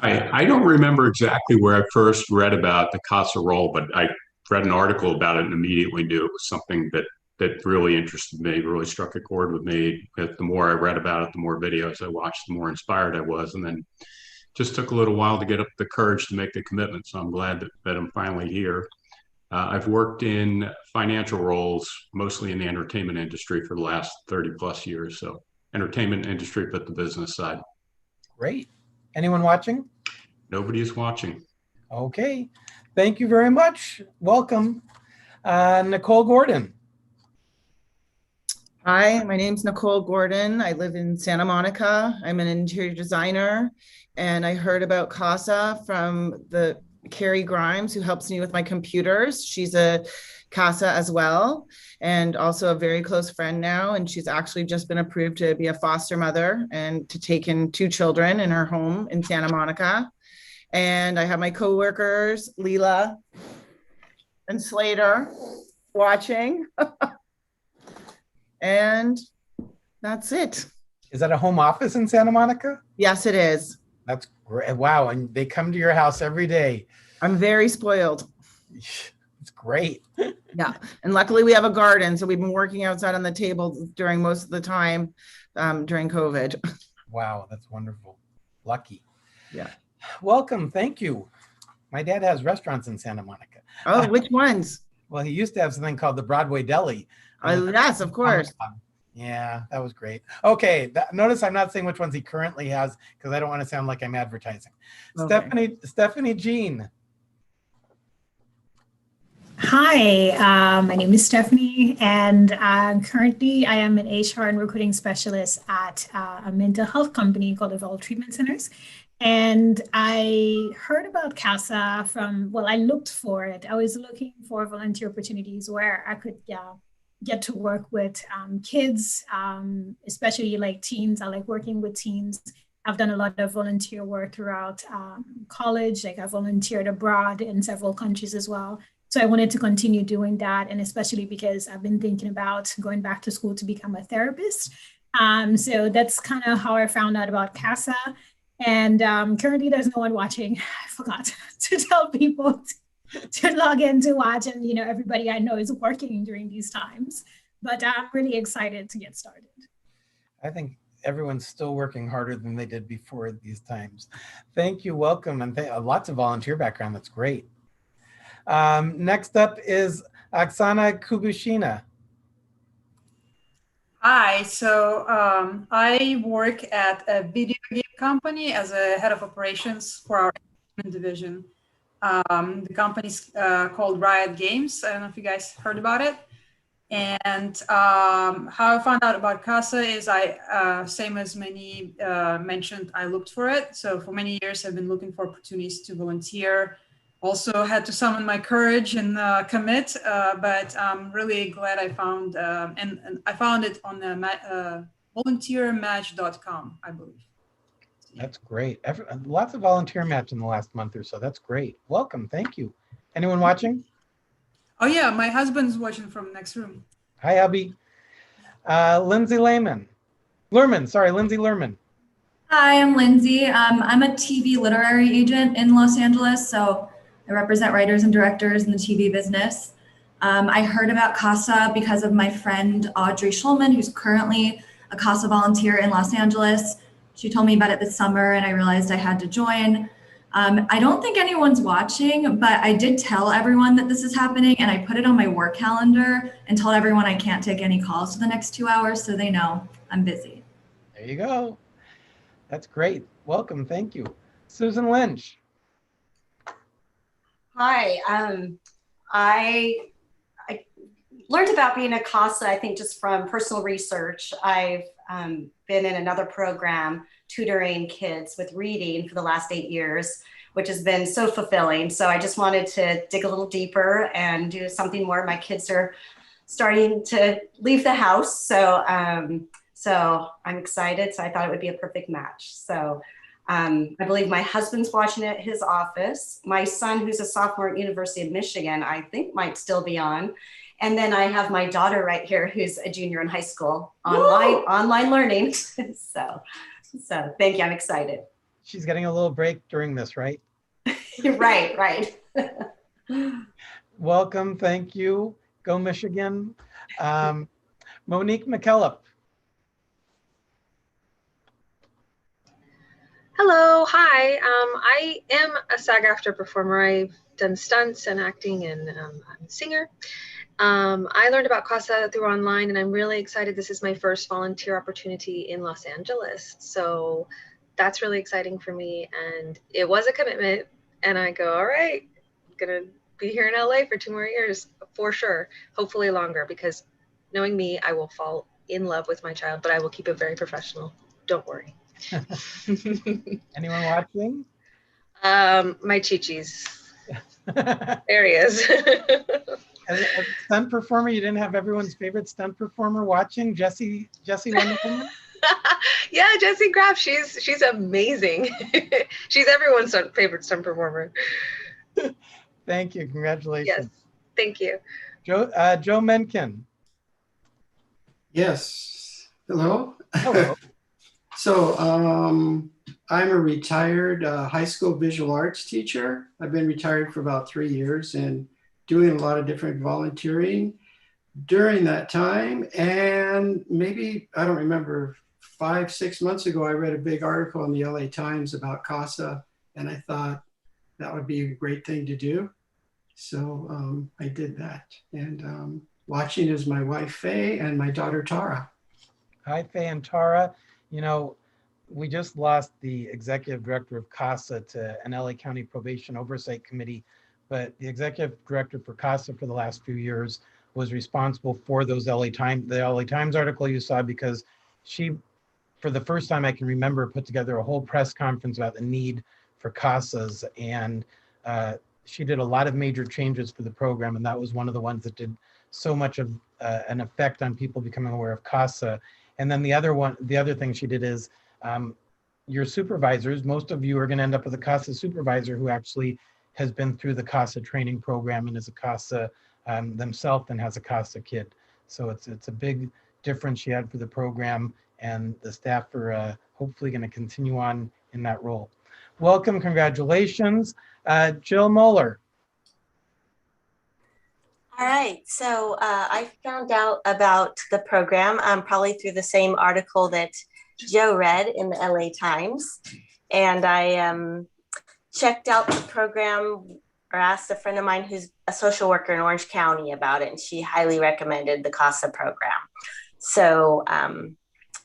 I don't remember exactly where I first read about the CASA role, but I read an article about it and immediately knew it was something that really interested me, really struck a chord with me. The more I read about it, the more videos I watched, the more inspired I was. And then just took a little while to get up the courage to make the commitment. So I'm glad that I'm finally here. I've worked in financial roles, mostly in the entertainment industry for the last 30 plus years. So entertainment industry, but the business side. Great. Anyone watching? Nobody is watching. Okay. Thank you very much. Welcome. Nicole Gordon. Hi, my name's Nicole Gordon. I live in Santa Monica. I'm an interior designer, and I heard about CASA from Carrie Grimes, who helps me with my computers. She's a CASA as well, and also a very close friend now. And she's actually just been approved to be a foster mother and to take in 2 children in her home in Santa Monica. And I have my coworkers, Leela and Slater, watching. And that's it. Is that a home office in Santa Monica? Yes, it is. That's great. Wow. And they come to your house every day. I'm very spoiled. It's great. Yeah. And luckily we have a garden. So we've been working outside on the table during most of the time during COVID. Wow. That's wonderful. Lucky. Yeah. Welcome. Thank you. My dad has restaurants in Santa Monica. Oh, which ones? Well, he used to have something called the Broadway Deli. Yes, of course. Yeah, that was great. Okay, notice I'm not saying which ones he currently has because I don't want to sound like I'm advertising. Okay. Stephanie Jean. Hi, my name is Stephanie, and currently I am an HR and recruiting specialist at a mental health company called Evolve Treatment Centers. And I heard about CASA from, well, I looked for it. I was looking for volunteer opportunities where I could get to work with kids, especially like teens. I like working with teens. I've done a lot of volunteer work throughout college. Like I volunteered abroad in several countries as well. So I wanted to continue doing that, and especially because I've been thinking about going back to school to become a therapist. So that's kind of how I found out about CASA. And currently there's no one watching. I forgot to tell people to log in to watch, and everybody I know is working during these times. But I'm really excited to get started. I think everyone's still working harder than they did before these times. Thank you, welcome, and lots of volunteer background. That's great. Next up is Oksana Kubushina. Hi, so I work at a video game company as a head of operations for our entertainment division. The company's called Riot Games. I don't know if you guys heard about it. And how I found out about CASA is same as many mentioned, I looked for it. So for many years, I've been looking for opportunities to volunteer. Also had to summon my courage and commit, but I'm really glad I found, and I found it on volunteermatch.com, I believe. That's great. Lots of volunteer match in the last month or so. That's great. Welcome. Thank you. Anyone watching? Oh yeah, my husband's watching from next room. Hi, hubby. Lindsay Lerman. Lindsay Lerman. Hi, I'm Lindsay. I'm a TV literary agent in Los Angeles, so I represent writers and directors in the TV business. I heard about CASA because of my friend Audrey Schulman, who's currently a CASA volunteer in Los Angeles. She told me about it this summer and I realized I had to join. I don't think anyone's watching, but I did tell everyone that this is happening, and I put it on my work calendar and told everyone I can't take any calls for the next 2 hours, so they know I'm busy. There you go. That's great. Welcome. Thank you. Susan Lynch. Hi. I learned about being a CASA, I think, just from personal research. I've been in another program tutoring kids with reading for the last 8 years, which has been so fulfilling. So I just wanted to dig a little deeper and do something more. My kids are starting to leave the house. So I'm excited. So I thought it would be a perfect match. So I believe my husband's watching at his office. My son, who's a sophomore at University of Michigan, I think might still be on. And then I have my daughter right here, who's a junior in high school, online learning. So thank you. I'm excited. She's getting a little break during this, right? Right. Welcome. Thank you. Go Michigan. Monique McKellop. Hello, hi. I am a SAG-AFTRA performer. I've done stunts and acting, and I'm a singer. I learned about CASA through online, and I'm really excited. This is my first volunteer opportunity in Los Angeles. So that's really exciting for me. And it was a commitment. And I go, all right, I'm going to be here in LA for 2 more years for sure. Hopefully longer, because knowing me, I will fall in love with my child, but I will keep it very professional. Don't worry. Anyone watching? My chichis. There he is. As a stunt performer, you didn't have everyone's favorite stunt performer watching, Jessie Wonder Woman? Yeah, Jessie Graff, she's amazing. She's everyone's favorite stunt performer. Thank you. Congratulations. Yes, thank you. Joe Mencken. Yes. Hello. Hello. So I'm a retired high school visual arts teacher. I've been retired for about 3 years and doing a lot of different volunteering during that time. And maybe, I don't remember, 5-6 months ago, I read a big article in the LA Times about CASA, and I thought that would be a great thing to do. So I did that. And watching is my wife, Faye, and my daughter, Tara. Hi, Faye and Tara. You know, we just lost the executive director of CASA to an LA County Probation Oversight Committee, but the executive director for CASA for the last few years was responsible for those the LA Times article you saw, because she, for the first time I can remember, put together a whole press conference about the need for CASAs, and she did a lot of major changes for the program, and that was one of the ones that did so much of an effect on people becoming aware of CASA. And then the other thing she did is your supervisors, most of you are going to end up with a CASA supervisor who actually has been through the CASA training program and is a CASA themselves and has a CASA kid. So it's a big difference she had for the program, and the staff are hopefully going to continue on in that role. Welcome, congratulations. Jill Moeller. All right, so I found out about the program probably through the same article that Joe read in the LA Times. And I checked out the program, or asked a friend of mine who's a social worker in Orange County about it, and she highly recommended the CASA program. So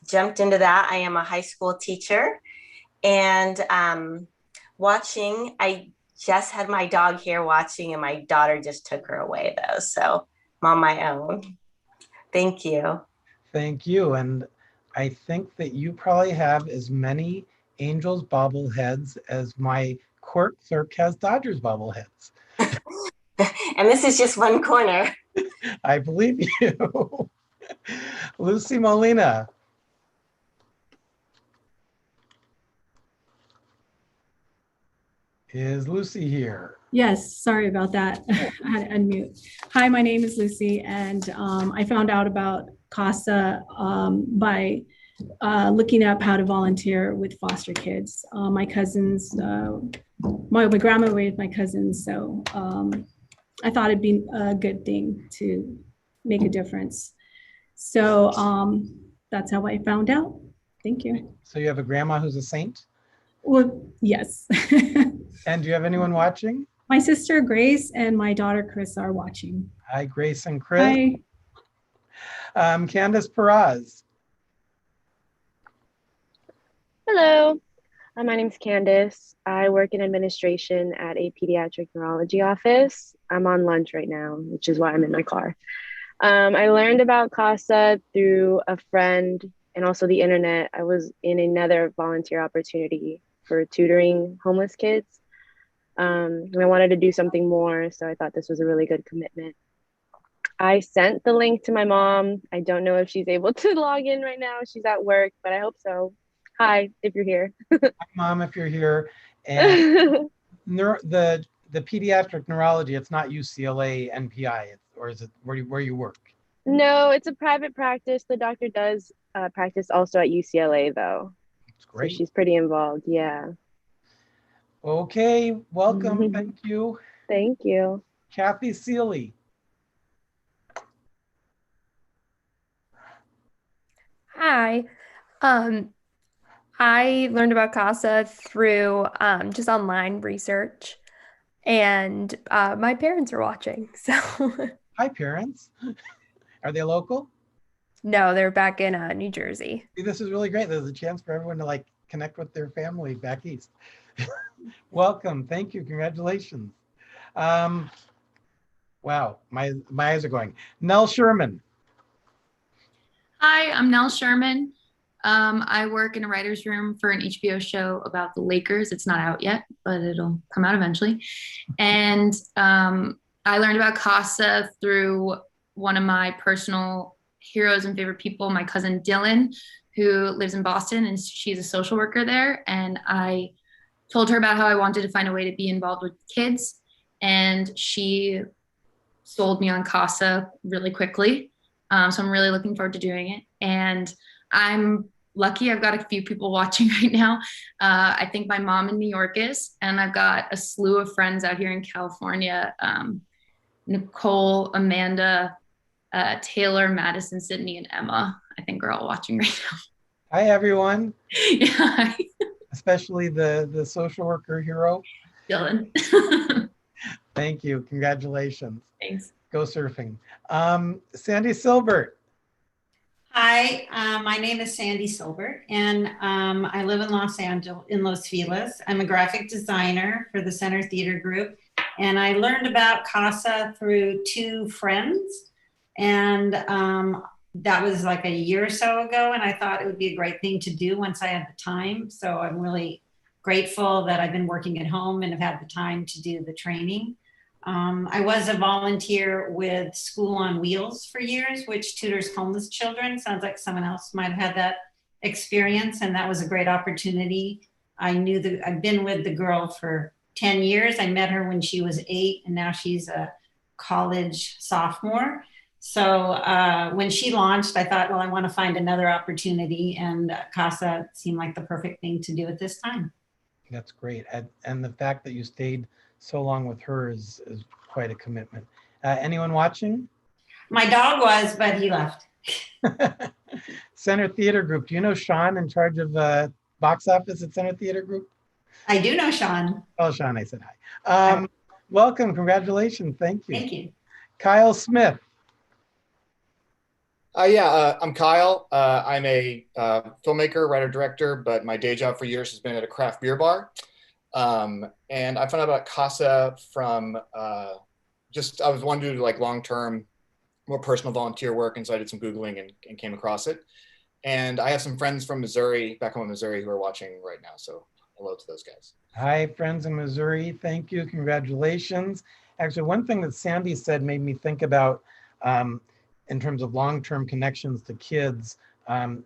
jumped into that. I am a high school teacher, and I just had my dog here watching, and my daughter just took her away though. So I'm on my own. Thank you. Thank you. And I think that you probably have as many Angels bobbleheads as my court clerk has Dodgers bobbleheads. And this is just one corner. I believe you. Lucy Molina. Is Lucy here? Yes, sorry about that. I had to unmute. Hi, my name is Lucy, and I found out about CASA by looking up how to volunteer with foster kids. My cousins, my grandma raised my cousins, so I thought it'd be a good thing to make a difference. So that's how I found out. Thank you. So you have a grandma who's a saint? Well, yes. And do you have anyone watching? My sister Grace and my daughter Chris are watching. Hi, Grace and Chris. Hi. Candace Peraz. Hello, my name's Candace. I work in administration at a pediatric neurology office. I'm on lunch right now, which is why I'm in my car. I learned about CASA through a friend and also the internet. I was in another volunteer opportunity for tutoring homeless kids. And I wanted to do something more, so I thought this was a really good commitment. I sent the link to my mom. I don't know if she's able to log in right now. She's at work, but I hope so. Hi, if you're here. Hi, Mom, if you're here. And the pediatric neurology, it's not UCLA NPI, or is it where you work? No, it's a private practice. The doctor does practice also at UCLA, though. That's great. So she's pretty involved, yeah. Okay, welcome. Thank you. Thank you. Kathy Seeley. Hi. I learned about CASA through just online research, and my parents are watching. So Hi, parents. Are they local? no, they're back in New Jersey. See, this is really great. There's a chance for everyone to like connect with their family back east. Welcome. Thank you. Congratulations. Wow, my eyes are going. Nell Sherman. Hi, I'm Nell Sherman. I work in a writer's room for an HBO show about the Lakers. It's not out yet, but it'll come out eventually. And I learned about CASA through one of my personal heroes and favorite people, my cousin Dylan, who lives in Boston, and she's a social worker there. And I told her about how I wanted to find a way to be involved with kids. And she sold me on CASA really quickly. So I'm really looking forward to doing it. And I'm lucky I've got a few people watching right now. I think my mom in New York is, and I've got a slew of friends out here in California. Nicole, Amanda, Taylor, Madison, Sydney, and Emma, I think are all watching right now. Hi, everyone. Yeah. Especially the social worker hero. Dylan. Thank you. Congratulations. Thanks. Go surfing. Sandy Silbert. Hi, my name is Sandy Silbert, and I live in Los Angeles, in Los Feliz. I'm a graphic designer for the Center Theater Group, and I learned about CASA through two friends, and that was like a year or so ago, and I thought it would be a great thing to do once I had the time. So I'm really grateful that I've been working at home and have had the time to do the training. I was a volunteer with School on Wheels for years, which tutors homeless children. Sounds like someone else might have had that experience, and that was a great opportunity. I've been with the girl for 10 years. I met her when she was 8, and now she's a college sophomore. So when she launched, I thought, well, I want to find another opportunity, and CASA seemed like the perfect thing to do at this time. That's great. And the fact that you stayed so long with her is quite a commitment. Anyone watching? My dog was, but he left. Center Theater Group. Do you know Sean in charge of box office at Center Theater Group? I do know Sean. Oh, Sean, I said hi. Welcome. Congratulations. Thank you. Thank you. Kyle Smith. I'm Kyle. I'm a filmmaker, writer, director, but my day job for years has been at a craft beer bar. And I found out about CASA from I was wanting to do like long-term, more personal volunteer work, and so I did some Googling and came across it. And I have some friends from Missouri, back home in Missouri, who are watching right now. So hello to those guys. Hi, friends in Missouri. Thank you. Congratulations. Actually, one thing that Sandy said made me think about in terms of long-term connections to kids.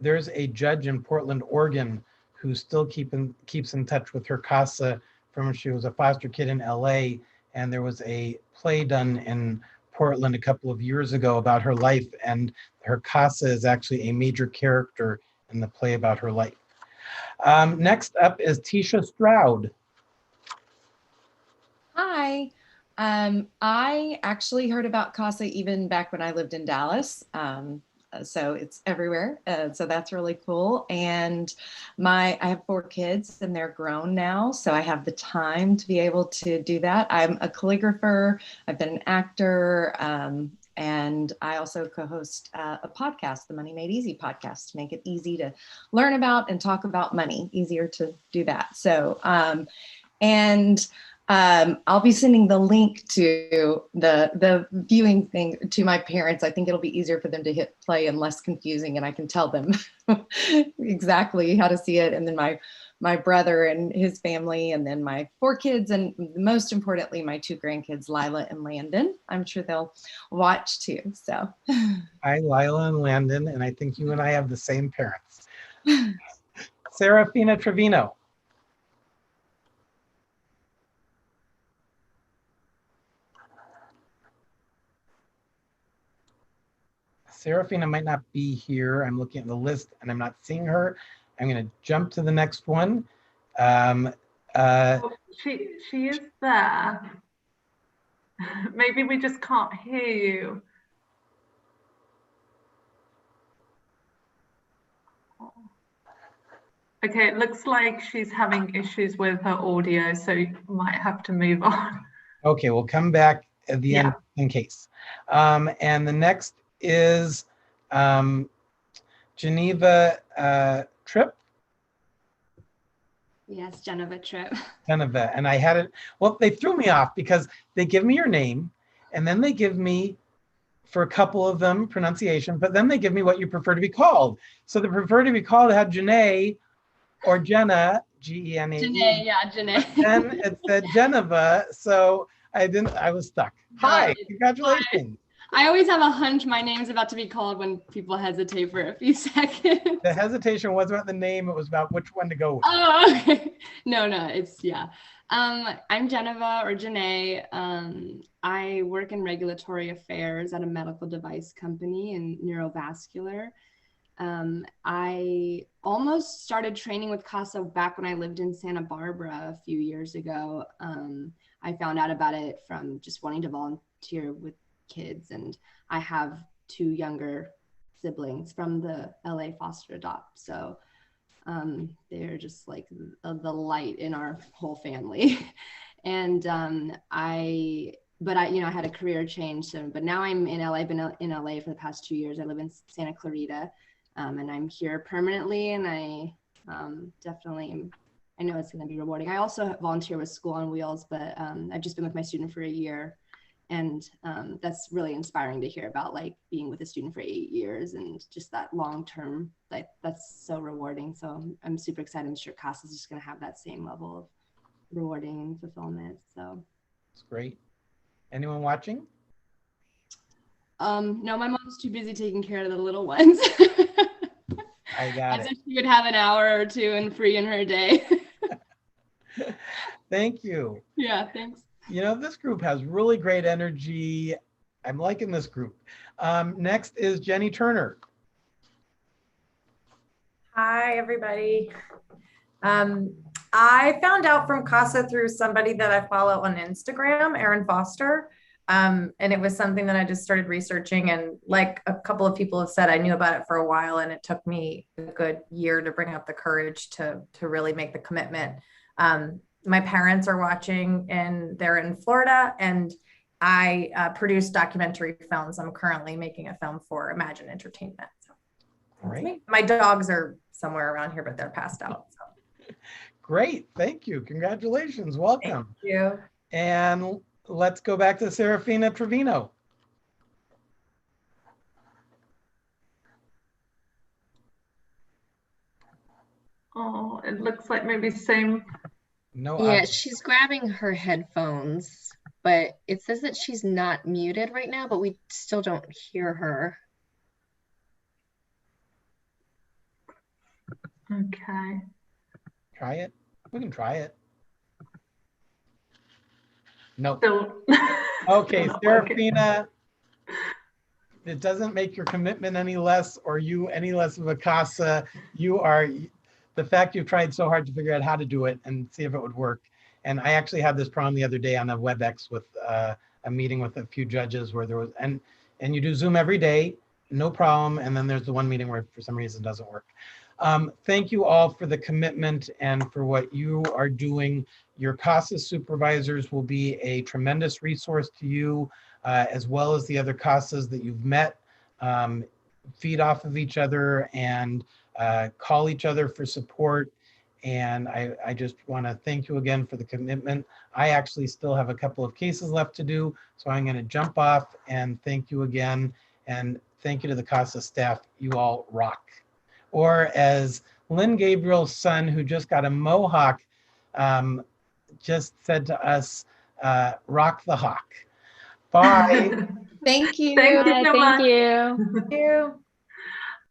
There's a judge in Portland, Oregon, who still keeps in touch with her CASA from when she was a foster kid in LA. And there was a play done in Portland a couple of years ago about her life, and her CASA is actually a major character in the play about her life. Next up is Tisha Stroud. Hi. I actually heard about CASA even back when I lived in Dallas. So it's everywhere. So that's really cool. And I have 4 kids and they're grown now. So I have the time to be able to do that. I'm a calligrapher. I've been an actor. And I also co-host a podcast, the Money Made Easy podcast, to make it easy to learn about and talk about money, easier to do that. So, I'll be sending the link to the viewing thing to my parents. I think it'll be easier for them to hit play and less confusing, and I can tell them exactly how to see it. And then my brother and his family, and then my 4 kids, and most importantly, my 2 grandkids, Lila and Landon. I'm sure they'll watch too. So Hi, Lila and Landon, and I think you and I have the same parents. Serafina Trevino. Serafina might not be here. I'm looking at the list and I'm not seeing her. I'm going to jump to the next one. She is there. Maybe we just can't hear you. Okay, it looks like she's having issues with her audio, so you might have to move on. Okay, we'll come back at the end in case. And the next is Geneva Tripp. Yes, Geneva Tripp. Geneva, and I had it, well, they threw me off because they give me your name and then they give me for a couple of them, pronunciation, but then they give me what you prefer to be called. So the prefer to be called had Janae or Jenna, G-E-N-A-E. Janae, yeah, Janae. Then it said Geneva, so I was stuck. Hi, congratulations. I always have a hunch my name's about to be called when people hesitate for a few seconds. The hesitation wasn't about the name, it was about which one to go with. Oh, okay. No, it's, yeah. I'm Geneva or Janae. I work in regulatory affairs at a medical device company in neurovascular. I almost started training with CASA back when I lived in Santa Barbara a few years ago. I found out about it from just wanting to volunteer with kids, and I have 2 younger siblings from the LA foster adopt. So they're just like the light in our whole family. And I had a career change. So, but now I'm in LA. I've been in LA for the past 2 years. I live in Santa Clarita, and I'm here permanently. And I definitely, I know it's going to be rewarding. I also volunteer with School on Wheels, but I've just been with my student for a year. And that's really inspiring to hear about, like, being with a student for 8 years and just that long term, like, that's so rewarding. So I'm super excited. I'm sure CASA is just going to have that same level of rewarding and fulfillment. So it's great. Anyone watching? No, my mom's too busy taking care of the little ones. I got it. She would have an hour or 2 and free in her day. Thank you. Yeah, thanks. You know, this group has really great energy. I'm liking this group. Next is Jenny Turner. Hi, everybody. I found out from CASA through somebody that I follow on Instagram, Erin Foster. And it was something that I just started researching. And like a couple of people have said, I knew about it for a while, and it took me a good year to bring up the courage to really make the commitment. My parents are watching, and they're in Florida, and I produce documentary films. I'm currently making a film for Imagine Entertainment. So Great. my dogs are somewhere around here, but they're passed out. So. Great. Thank you. Congratulations. Welcome. Thank you. And let's go back to Serafina Trevino. Oh, it looks like maybe same. No. Yeah, she's grabbing her headphones, but it says that she's not muted right now, but we still don't hear her. Okay. Try it. We can try it. No. Okay, Serafina, it doesn't make your commitment any less or you any less of a CASA. You are, the fact you've tried so hard to figure out how to do it and see if it would work. And I actually had this problem the other day on a WebEx with a meeting with a few judges where there was, and you do Zoom every day, no problem. And then there's the one meeting where for some reason it doesn't work. Thank you all for the commitment and for what you are doing. Your CASA supervisors will be a tremendous resource to you, as well as the other CASAs that you've met. Feed off of each other and call each other for support. And I just want to thank you again for the commitment. I actually still have a couple of cases left to do, so I'm going to jump off and thank you again. And thank you to the CASA staff. You all rock. Or as Lynn Gabriel's son, who just got a mohawk, just said to us, rock the hawk. Bye. Thank you. Thank you so much. Thank you.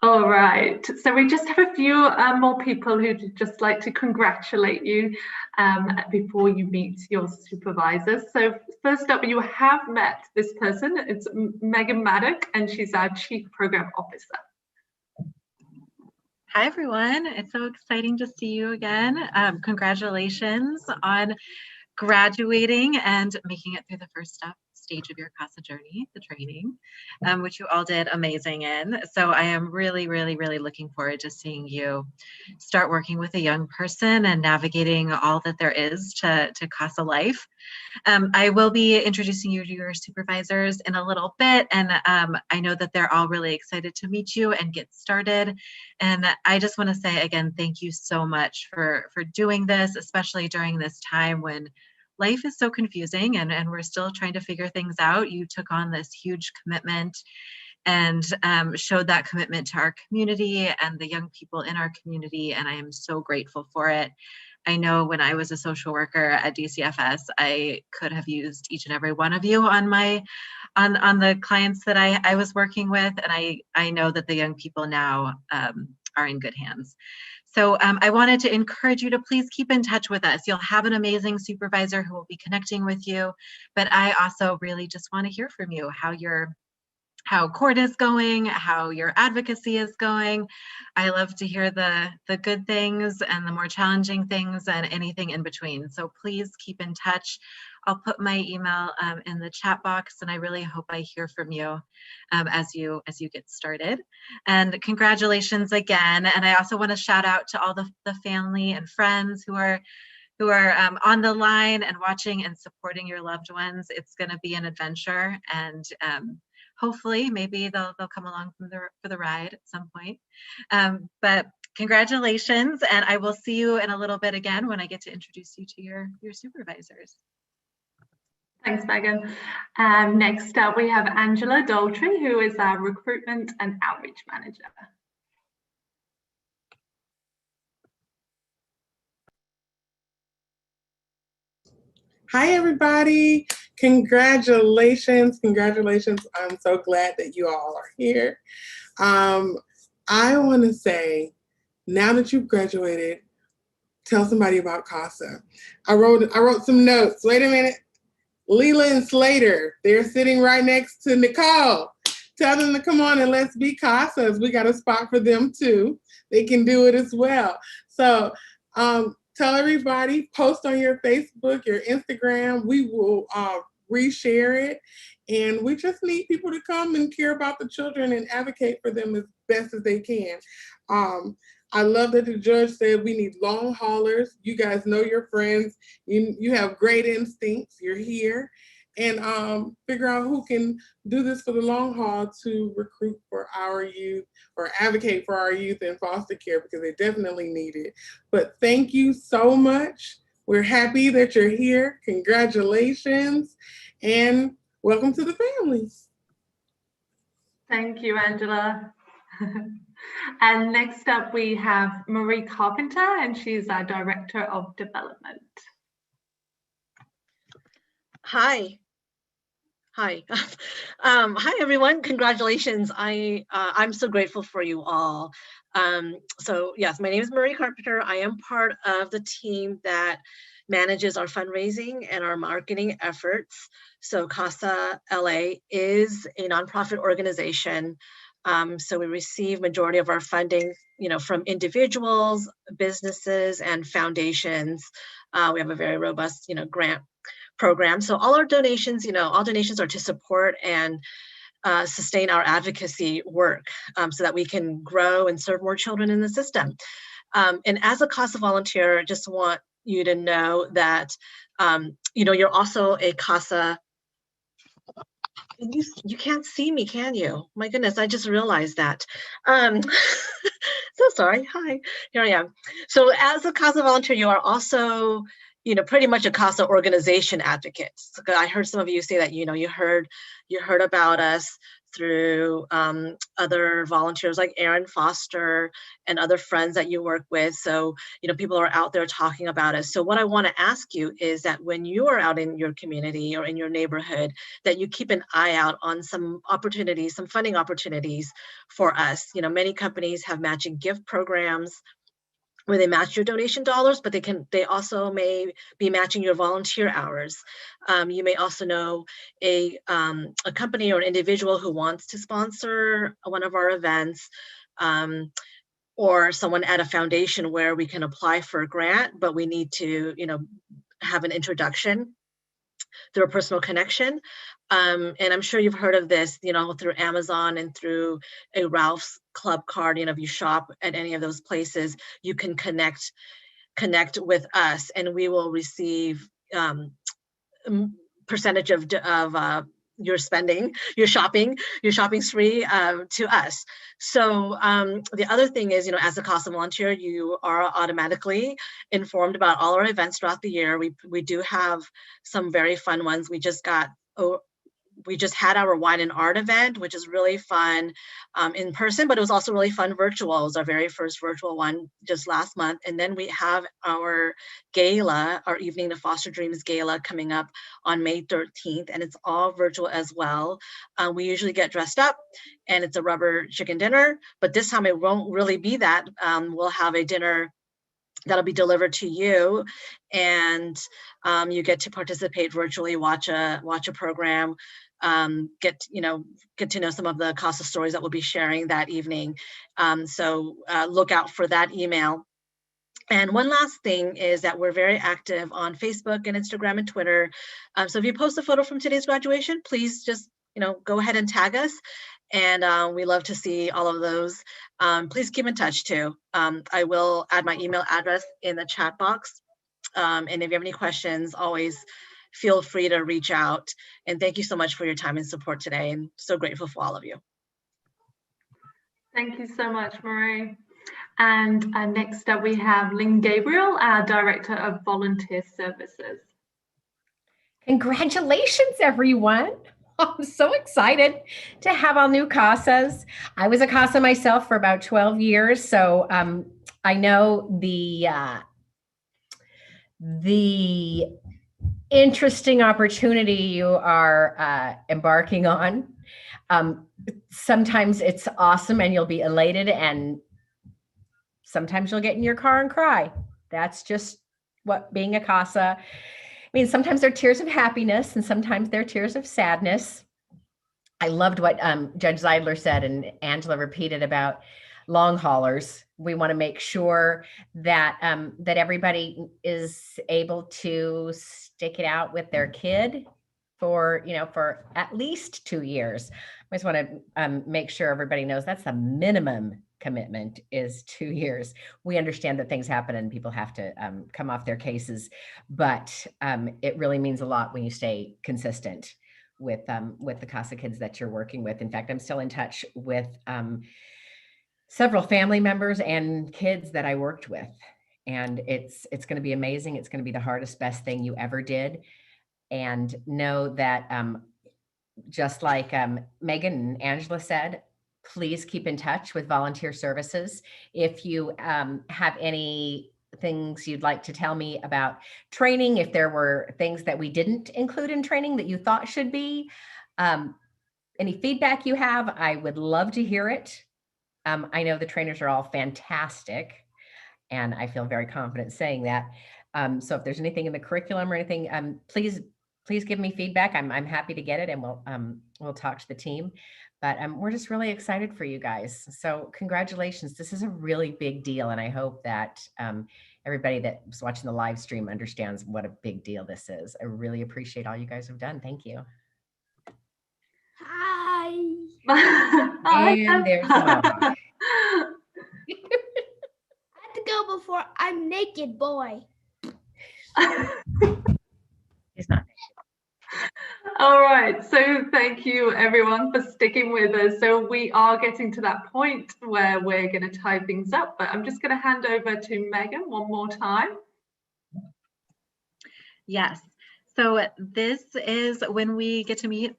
All right. So we just have a few more people who'd just like to congratulate you before you meet your supervisors. So first up, you have met this person. It's Megan Maddock, and she's our Chief Program Officer. Hi, everyone. It's so exciting to see you again. Congratulations on graduating and making it through the first stage of your CASA journey, the training, which you all did amazing in. So I am really, really, really looking forward to seeing you start working with a young person and navigating all that there is to CASA life. I will be introducing you to your supervisors in a little bit, and I know that they're all really excited to meet you and get started. And I just want to say again, thank you so much for doing this, especially during this time when life is so confusing and we're still trying to figure things out. You took on this huge commitment and showed that commitment to our community and the young people in our community, and I am so grateful for it. I know when I was a social worker at DCFS, I could have used each and every one of you on on the clients that I was working with, and I know that the young people now are in good hands. So I wanted to encourage you to please keep in touch with us. You'll have an amazing supervisor who will be connecting with you, but I also really just want to hear from you, how court is going, how your advocacy is going. I love to hear the good things and the more challenging things and anything in between. So please keep in touch. I'll put my email in the chat box, and I really hope I hear from you as you get started. And congratulations again. And I also want to shout out to all the family and friends who are on the line and watching and supporting your loved ones. It's going to be an adventure, and hopefully maybe they'll come along for the ride at some point. But congratulations, and I will see you in a little bit again when I get to introduce you to your supervisors. Thanks, Megan. Next up, we have Angela Daltrey, who is our Recruitment and Outreach Manager. Hi, everybody. Congratulations. Congratulations. I'm so glad that you all are here. I want to say, now that you've graduated, tell somebody about CASA. I wrote some notes. Wait a minute. Leela and Slater, they're sitting right next to Nicole. Tell them to come on and let's be CASAs. We got a spot for them too. They can do it as well. So tell everybody, post on your Facebook, your Instagram. We will reshare it. And we just need people to come and care about the children and advocate for them as best as they can. I love that the judge said we need long haulers. You guys know your friends. You have great instincts. You're here. And figure out who can do this for the long haul to recruit for our youth or advocate for our youth in foster care, because they definitely need it. But thank you so much. We're happy that you're here. Congratulations. And welcome to the family. Thank you, Angela. And next up, we have Marie Carpenter, and she's our Director of Development. Hi. Hi. Hi, everyone. Congratulations. I'm so grateful for you all. So yes, my name is Marie Carpenter. I am part of the team that manages our fundraising and our marketing efforts. So CASA LA is a nonprofit organization. So we receive majority of our funding, from individuals, businesses, and foundations. We have a very robust, grant program. So all our donations, all donations are to support and sustain our advocacy work so that we can grow and serve more children in the system. And as a CASA volunteer, I just want you to know that, you're also a CASA. You can't see me, can you? My goodness, I just realized that. So sorry. Hi, here I am. So as a CASA volunteer, you are also, pretty much a CASA organization advocate. So I heard some of you say that, you heard about us through other volunteers like Aaron Foster and other friends that you work with. So, people are out there talking about us. So what I want to ask you is that when you are out in your community or in your neighborhood, that you keep an eye out on some opportunities, some funding opportunities for us. Many companies have matching gift programs where they match your donation dollars, but they also may be matching your volunteer hours. You may also know a company or an individual who wants to sponsor one of our events, or someone at a foundation where we can apply for a grant, but we need to, have an introduction through a personal connection. And I'm sure you've heard of this, through Amazon and through a Ralph's Club card. If you shop at any of those places, you can connect with us, and we will receive percentage of your shopping spree to us. So the other thing is, as a CASA volunteer, you are automatically informed about all our events throughout the year. We do have some very fun ones. We just had our wine and art event, which is really fun in person, but it was also really fun virtual. It was our very first virtual one just last month. And then we have our gala, our Evening to Foster Dreams gala, coming up on May 13th, and it's all virtual as well. We usually get dressed up and it's a rubber chicken dinner, but this time it won't really be that. We'll have a dinner that'll be delivered to you, and you get to participate virtually, watch a program, get to know some of the CASA stories that we'll be sharing that evening. So look out for that email. And one last thing is that we're very active on Facebook and Instagram and Twitter. So if you post a photo from today's graduation, please just go ahead and tag us. And we love to see all of those. Please keep in touch too. I will add my email address in the chat box. And if you have any questions, always feel free to reach out. And thank you so much for your time and support today. And so grateful for all of you. Thank you so much, Marie. And next up we have Lynn Gabriel, our Director of Volunteer Services. Congratulations, everyone. I'm so excited to have all new CASAs. I was a CASA myself for about 12 years, so I know the interesting opportunity you are embarking on. Sometimes it's awesome and you'll be elated, and sometimes you'll get in your car and cry. That's just what being a CASA. I mean, sometimes they're tears of happiness and sometimes they're tears of sadness. I loved what Judge Zeidler said and Angela repeated about long haulers. We want to make sure that that everybody is able to stick it out with their kid for at least 2 years. I just want to make sure everybody knows that's the minimum commitment is 2 years. We understand that things happen and people have to come off their cases, but it really means a lot when you stay consistent with the CASA kids that you're working with. In fact, I'm still in touch with several family members and kids that I worked with, and it's going to be amazing. It's going to be the hardest, best thing you ever did. And know that just like Megan and Angela said, please keep in touch with volunteer services. If you have any things you'd like to tell me about training, if there were things that we didn't include in training that you thought should be, any feedback you have, I would love to hear it. I know the trainers are all fantastic, and I feel very confident saying that. So if there's anything in the curriculum or anything, please give me feedback. I'm happy to get it, and we'll talk to the team. But we're just really excited for you guys. So congratulations. This is a really big deal, and I hope that everybody that's watching the live stream understands what a big deal this is. I really appreciate all you guys have done. Thank you. Hi. And there's the Mohawk. I have to go before I'm naked, boy. He's not. All right, so thank you everyone for sticking with us. So we are getting to that point where we're going to tie things up, but I'm just going to hand over to Megan one more time. Yes. So this is when we get to meet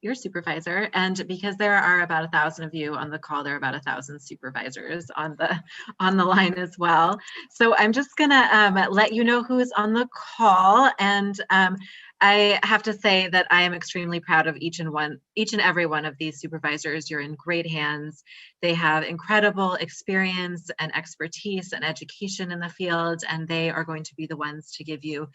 your supervisor, and because there are about 1,000 of you on the call, there are about 1,000 supervisors on the line as well. So I'm just gonna let you know who is on the call, and I have to say that I am extremely proud of each and every one of these supervisors. You're in great hands. They have incredible experience and expertise and education in the field, and they are going to be the ones to give you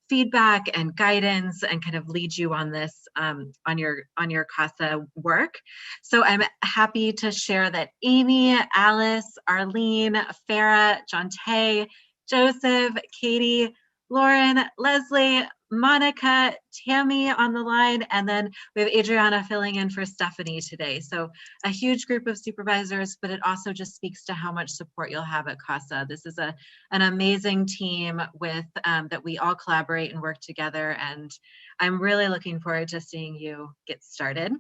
feedback and guidance and kind of lead you on this on your CASA work. So I'm happy to share that Amy, Alice, Arlene, Farah, Jonte, Joseph, Katie, Lauren, Leslie, Monica, Tammy on the line, and then we have Adriana filling in for Stephanie today. So a huge group of supervisors, but it also just speaks to how much support you'll have at CASA. This is an amazing team with that we all collaborate and work together, and I'm really looking forward to seeing you get started.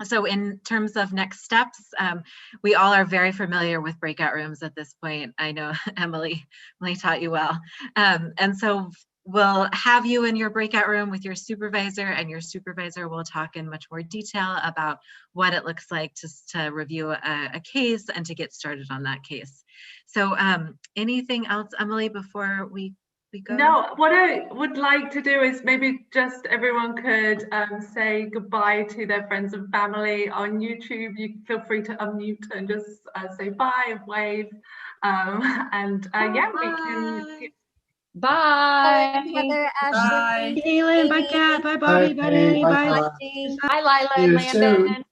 So in terms of next steps, we all are very familiar with breakout rooms at this point. I know Emily taught you well. And so we'll have you in your breakout room with your supervisor, and your supervisor will talk in much more detail about what it looks like to review a case and to get started on that case. So anything else, Emily, before we go? No, what I would like to do is maybe just everyone could say goodbye to their friends and family on YouTube. You feel free to unmute and just say bye and wave. Yeah, we can. Bye. Heather, Bye. Ashley, Kaylin, bye Amy. Kat, bye Bobby, Bye, Kay. Buddy, Bye, bye. Todd. Bye, Lila See and you soon. Landon.